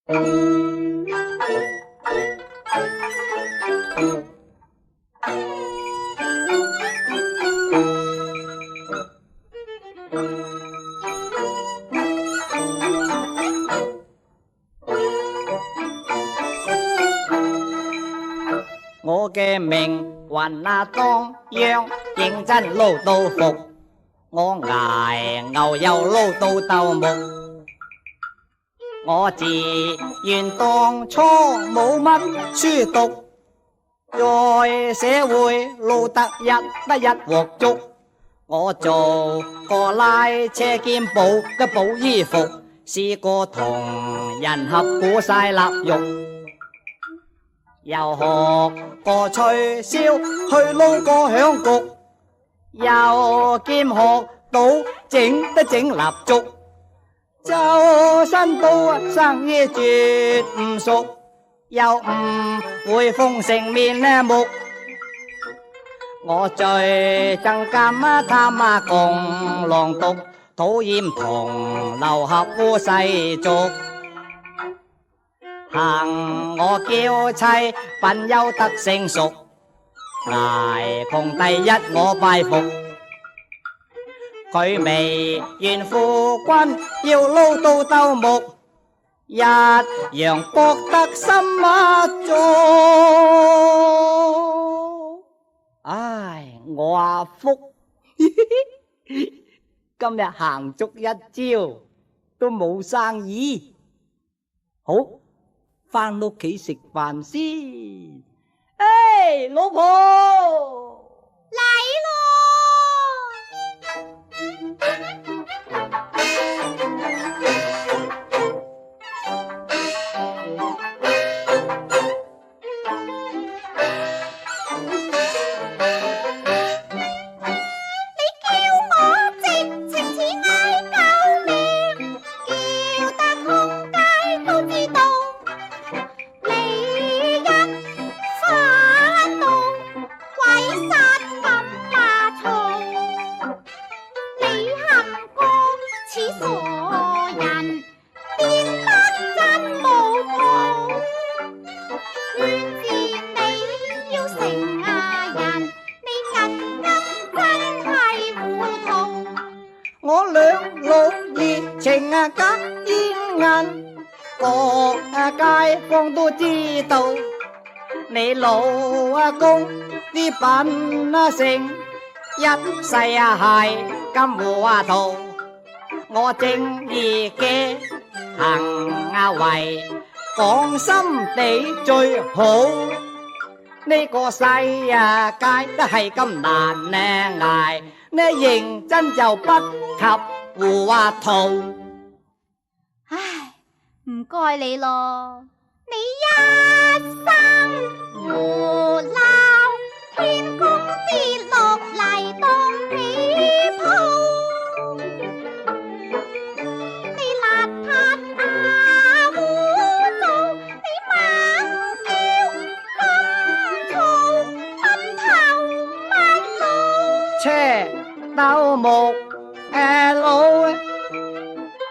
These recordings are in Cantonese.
我嘅命運啊當央，認真撈到服，我捱牛又撈到鬥木。我自願當初冇乜書讀，在社會撈得一鑊粥。我做過拉車兼保衣服，試過同人合股晒臘肉，又學過吹簫去撈過響局，又兼學到整蠟燭。周身都生意絕唔熟，又唔會封成面目。我最憎監貪共狼毒，討厭同流合污世俗。行我嬌妻品優德成熟，捱窮第一我拜服。佢未願夫君要撈到鬥木，一樣博得心足。唉，我阿福今日行足一朝都冇生意，好返屋企食飯先。唉，老婆嚟咯！我兩老熱情夾煙韌，各街坊都知道你老公啲品性一世係金糊塗。我正義嘅行為講心地最好，呢個世界都係咁難捱，呢認真就不及糊塗。唉，唔該你咯，你一生胡鬧，天公跌落嚟當被鋪。你邋遢啊污糟，你猛叫咁嘈，奔頭乜路？車鬥木佬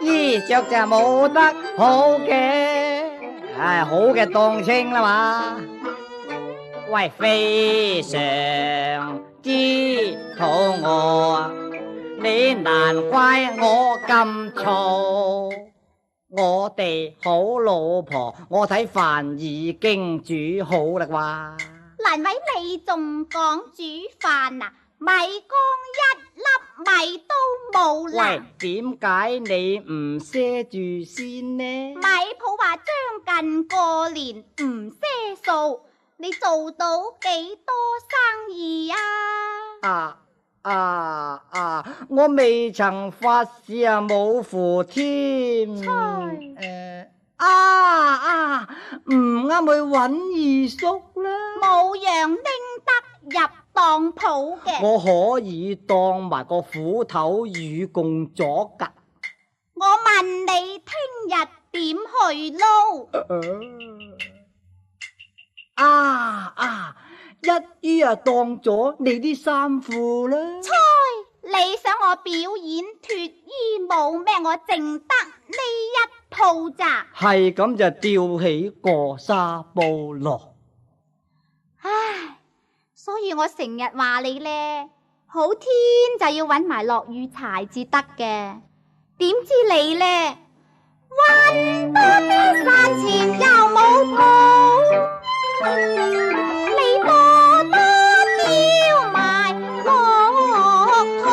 衣着就冇得好嘅，好嘅當稱啦嘛。喂，非常之肚餓，你難怪我咁嘈。我哋好老婆，我睇飯已經煮好啦啩。難為你仲講煮飯啊，米缸一粒米都冇啦。喂，點解你唔賒住先呢？米鋪話將近過年唔賒數，你做到幾多生意啊？我未曾發誓啊，冇符添。唔啱去揾二叔啦。冇樣拎得入當鋪嘅。我可以當埋個斧頭與共咗㗎。我問你聽日點去撈？一於當咗你啲衫褲啦。猜你想我表演脱衣舞咩？我淨得呢一套咋？係咁就吊起過沙煲咯。唉，所以我成日話你呢，好天就要揾埋落雨柴至得嘅。點知你呢，揾多啲山前又冇譜，你多多丟埋落肚，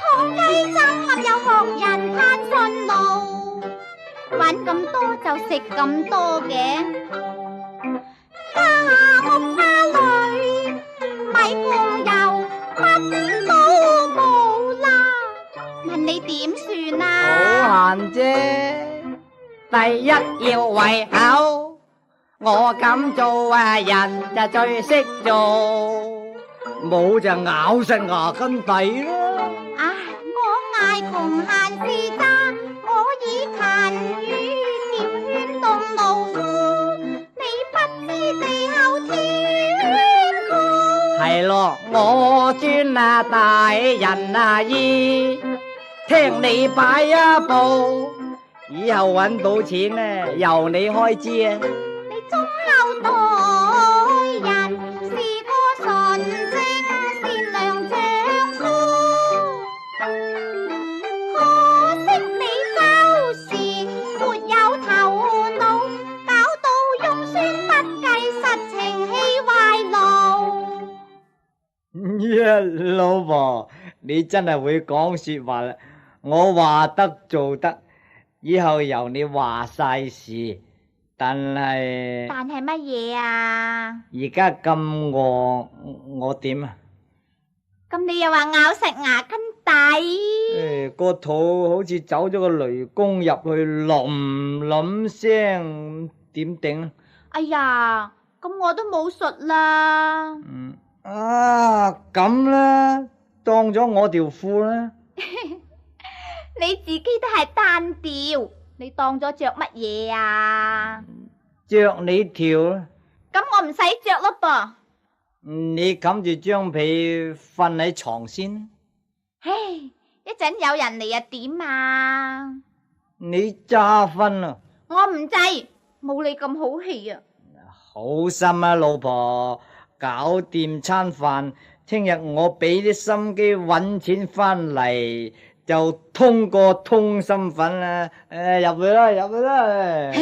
劏雞爭鴨有學人攤順路，揾咁多就食咁多嘅。家屋家裏米飯油乜都冇啦，問你點算啊？好閒啫，第一要胃口，我咁做人就最識做，冇就咬實牙根底啦。唉，我嗌窮閒事渣，我以勤於吊圈動勞夫，你不知地後天高。係咯，我專大人意，聽你擺一步，以後揾到錢呢，由你開支啊！你忠厚待人，是個純正善良丈夫。可惜你就是沒有頭腦，搞到庸酸不計實情，氣壞腦。老婆，你真係會講說話啦！我話得做得，以後由你話晒事。但係乜嘢啊？而家咁餓，我點啊？咁你又話咬實牙根底？個肚好似走咗個雷公入去，冧冧聲，點頂啊？哎呀，咁我都冇術啦。咁啦，當咗我條褲啦。你自己都係單調，你當咗着乜嘢啊？着你條啦。咁我唔使着咯噃。你冚住張被瞓喺床先。唉，一陣有人嚟啊點啊？你詐瞓啊？我唔制，冇你咁好氣啊！好心啊，老婆，搞掂餐飯，聽日我俾啲心機搵錢翻嚟，就通過通心粉啦。入去啦，入去啦。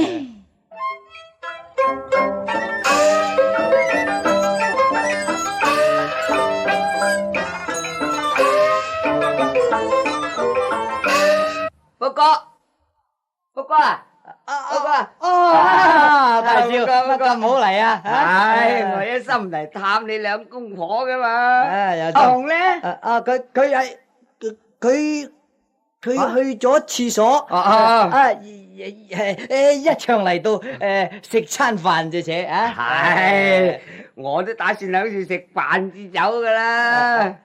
福哥啊，福哥，大少，乜咁好嚟啊？唉，我一心嚟探你兩公婆噶嘛。又紅咧？佢去咗廁所。一場嚟到食餐飯啫，且係，我都打算響住食飯至走噶啦。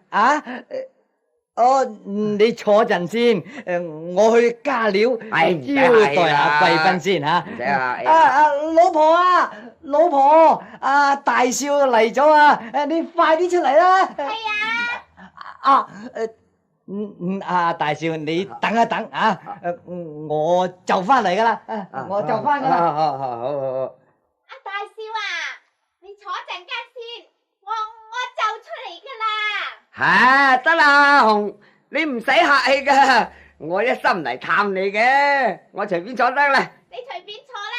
你坐陣先，我去加料招待下貴賓先吓。唔使啊！老婆，大少嚟咗啊！你快啲出嚟啦！係啊！大少你等一等啊！我就翻嚟噶啦，我就翻噶啦。好。阿大少啊，你坐陣間先，我就出嚟噶啦。得啦，紅，你唔使客氣噶，我一心嚟探你嘅，我隨便坐得啦。你隨便坐啦。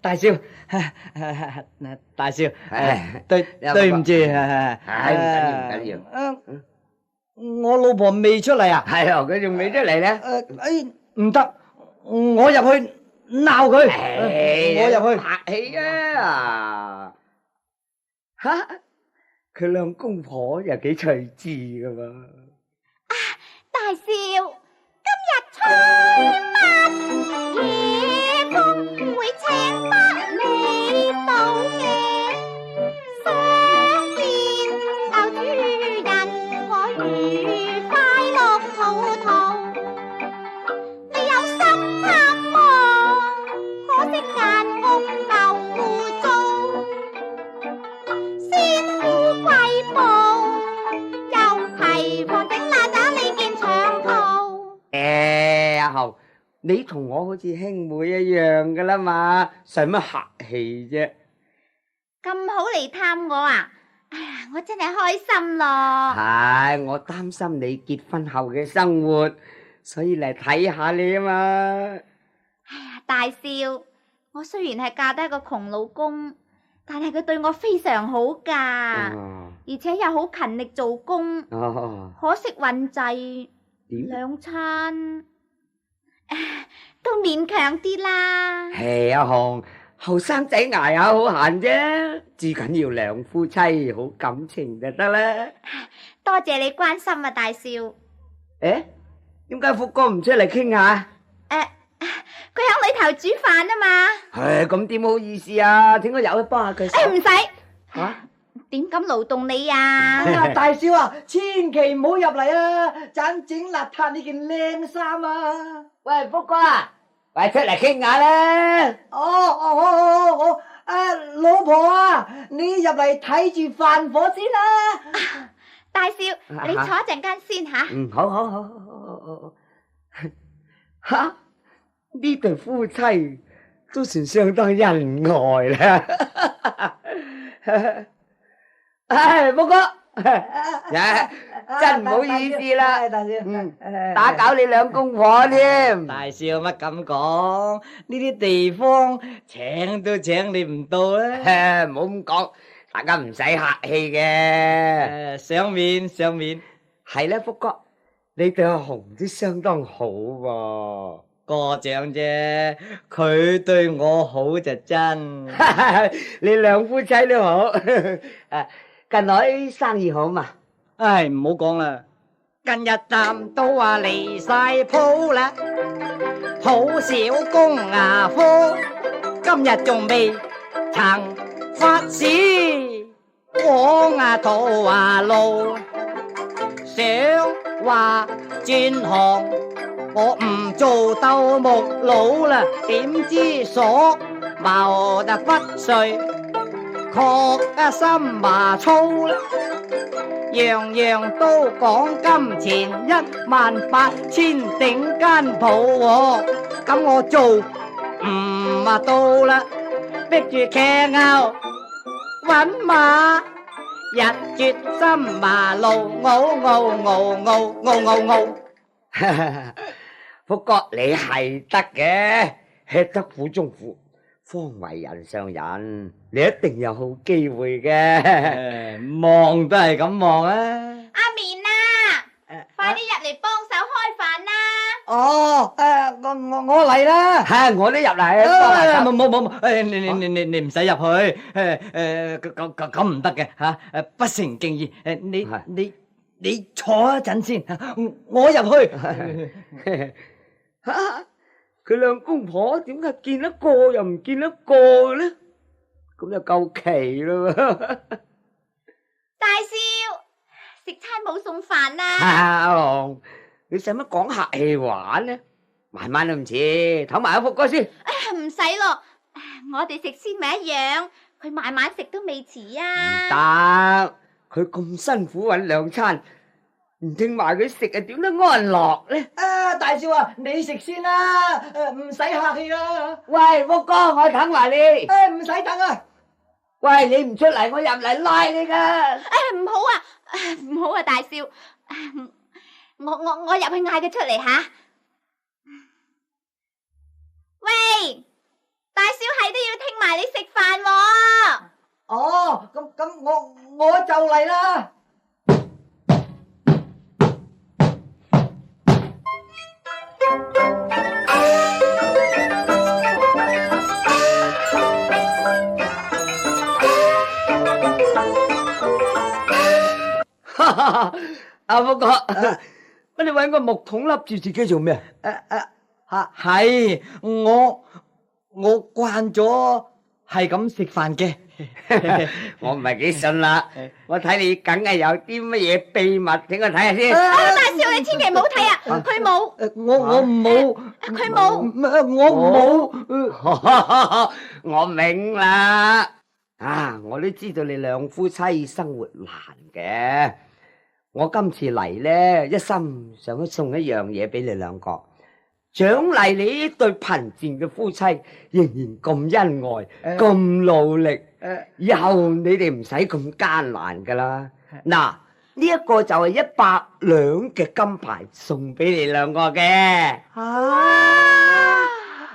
大少，對唔住，唔緊要。我老婆未出嚟啊？係啊，佢仲未出嚟咧。唔得，我入去鬧佢。我入去。客氣啊！吓，佢兩公婆又幾趣致噶嘛。大少，今日初夜風會請得你到嘅，想見舊主人，我愉快樂陶陶。你同我好似兄妹一樣噶啦嘛，使乜客氣啫？咁好嚟探我啊！哎呀，我真係開心咯。係，我擔心你結婚後嘅生活，所以嚟睇下你啊嘛。哎呀，大少，我雖然係嫁得一個窮老公，但係佢對我非常好噶，而且又好勤力做工。可惜運滯，兩餐都勉強啲啦。係阿紅，後生仔捱下好閒啫，至緊要兩夫妻好感情就得啦。多謝你關心啊，大少。誒，點解福哥唔出嚟傾下？佢喺裏頭煮飯啊嘛。唉，咁點好意思啊？點解又去幫下佢手？唔使。吓？點敢勞動你啊？大少啊，千祈唔好入嚟啊！盞整邋遢呢件靚衫啊！喂，福哥啊，喂，出嚟傾下啦！好，老婆啊，你入嚟睇住飯火先啦。大少，你坐一陣間先吓。好。吓，呢對夫妻都算相當恩愛啦。唉，福哥，真唔好意思啦，打攪你兩公婆添。大少乜咁講？呢啲地方請都請你唔到啦。唔好咁講，大家唔使客氣嘅。賞面。係咧，福哥，你對阿紅都相當好喎。過獎啫，佢對我好就真。你兩夫妻都好。近來生意好嘛？唉，唔好講啦，近日站都話離晒譜啦，好少公牙科，今日仲未曾發市，往桃花路，想話轉行，我唔做鬥木佬啦，點知所謀得不遂。確心麻粗啦，樣樣都講金錢18000頂間鋪，咁我做唔到啦，逼住騎牛搵馬，日決心麻路，嗷。福哥你係得嘅，吃得苦中苦，方為人上人，你一定有好機會嘅。望都係咁望啊！阿棉啊，快啲入嚟幫手開飯啦！我嚟啦。係，我都入嚟。冇，你唔使入去。咁唔得嘅吓，不成敬意。你坐一陣先，我入去。佢兩公婆點解見一個又唔見一個嘅咧？咁就夠奇咯。大少，食餐冇餸飯啦。阿龍，你使乜講客氣話呢？慢慢都唔似，唞埋一福哥先。唔使咯，我哋食先咪一樣，佢慢慢食都未遲啊。唔得，佢咁辛苦搵兩餐，唔聽埋佢食啊，點得安樂呢？大少啊，你食先啦，唔使客氣啦。喂，福哥，我等埋你。唔使等啊。喂，你唔出嚟，我入嚟拉你噶。唔好啊，大少，我入去嗌佢出嚟吓。喂，大少係都要聽埋你食飯喎。咁我就嚟啦。阿福哥，乜你搵個木桶笠住自己做咩？係我慣咗係咁食飯嘅。我唔係幾信啦，我睇你梗係有啲乜嘢秘密，俾我睇下先。大少，你千祈唔好睇啊！佢冇，我冇，佢冇，我冇。我明啦。我都知道你兩夫妻生活難嘅。我今次嚟呢，一心想送一樣嘢俾你兩個，獎勵你呢對貧賤嘅夫妻仍然咁恩愛，咁努力，以後你哋唔使咁艱難噶啦。嗱，呢一個就係100兩嘅金牌送俾你兩個嘅，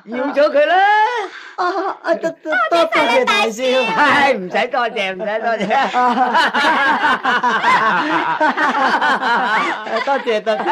要咗佢啦。多謝大少，係唔使多謝，唔使多謝。多謝。